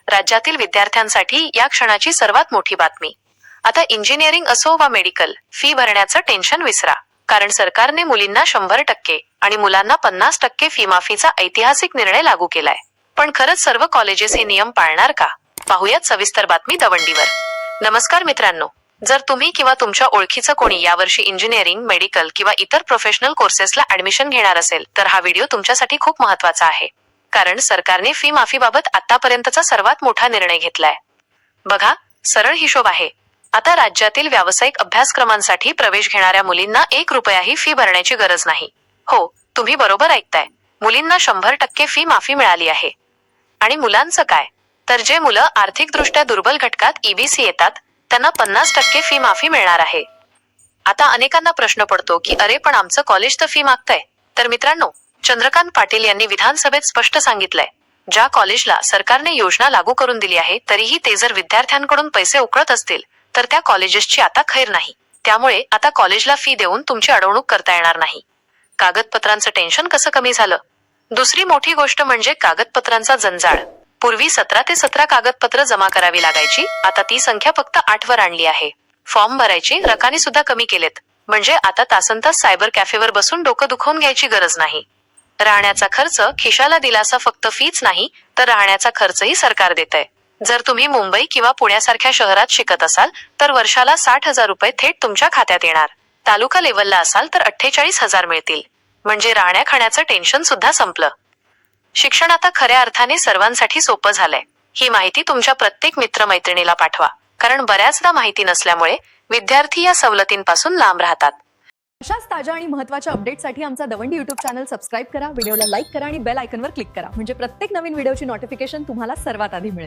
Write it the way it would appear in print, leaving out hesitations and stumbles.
राज्यातील विद्यार्थ्यांसाठी या क्षणाची सर्वात मोठी बातमी. आता इंजिनिअरिंग असो वा मेडिकल, फी भरण्याचं टेन्शन विसरा. कारण सरकारने मुलींना 100% आणि मुलांना 50% फी माफीचा ऐतिहासिक निर्णय लागू केलाय. पण खरंच सर्व कॉलेजेस हे नियम पाळणार का? पाहुयात सविस्तर बातमी दवंडीवर. नमस्कार मित्रांनो, जर तुम्ही किंवा तुमच्या ओळखीचं कोणी यावर्षी इंजिनिअरिंग, मेडिकल किंवा इतर प्रोफेशनल कोर्सेसला ऍडमिशन घेणार असेल तर हा व्हिडिओ तुमच्यासाठी खूप महत्त्वाचा आहे. कारण सरकारने फी माफीबाबत आतापर्यंतचा सर्वात मोठा निर्णय घेतलाय. बघा, सरळ हिशोब आहे. आता राज्यातील व्यावसायिक अभ्यासक्रमांसाठी प्रवेश घेणाऱ्या मुलींना 1 रुपयाही फी भरण्याची गरज नाही. हो, तुम्ही बरोबर ऐकताय. मुलींना 100% फी माफी मिळाली आहे. आणि मुलांचं काय? तर जे मुलं आर्थिकदृष्ट्या दुर्बल घटकात EBC येतात त्यांना 50% फी माफी मिळणार आहे. आता अनेकांना प्रश्न पडतो की अरे पण आमचं कॉलेज तर फी मागतंय. तर मित्रांनो, चंद्रकांत पाटील यांनी विधानसभेत स्पष्ट सांगितलंय, ज्या कॉलेजला सरकारने योजना लागू करून दिली आहे तरीही ते जर विद्यार्थ्यांकडून पैसे उकळत असतील तर त्या कॉलेजेसची आता खैर नाही. त्यामुळे आता कॉलेजला फी देऊन तुमची अडवणूक करता येणार नाही. कागदपत्रांचं टेन्शन कसं कमी झालं? दुसरी मोठी गोष्ट म्हणजे कागदपत्रांचा जंजाळ. पूर्वी 17 ते 17 कागदपत्र जमा करावी लागायची, आता ती संख्या फक्त 8 वर आणली आहे. फॉर्म भरायची रकाने सुद्धा कमी केलेत. म्हणजे आता तासनतास सायबर कॅफेवर बसून डोकं दुखवून घ्यायची गरज नाही. राहण्याचा खर्च, खिशाला दिलासा फक्त फीच नाही तर राहण्याचा खर्चही सरकार देतंय. जर तुम्ही मुंबई किंवा पुण्यासारख्या शहरात शिकत असाल तर वर्षाला 60,000 रुपये थेट तुमच्या खात्यात येणार. तालुका लेव्हलला असाल तर 48,000 मिळतील. म्हणजे राहण्या खाण्याचं टेन्शन सुद्धा संपलं. शिक्षण आता खऱ्या अर्थाने सर्वांसाठी सोपं झालंय. ही माहिती तुमच्या प्रत्येक मित्रमैत्रिणीला पाठवा. कारण बऱ्याचदा माहिती नसल्यामुळे विद्यार्थी या सवलतींपासून लांब राहतात. अशाच ताज्या आणि महत्त्वाच्या अपडेटसाठी आमचा दवंडी YouTube चॅनल सबस्क्राईब करा, व्हिडिओला लाईक करा आणि बेल आयकॉनवर क्लिक करा. म्हणजे प्रत्येक नवीन व्हिडिओची नोटिफिकेशन तुम्हाला सर्वात आधी मिळेल.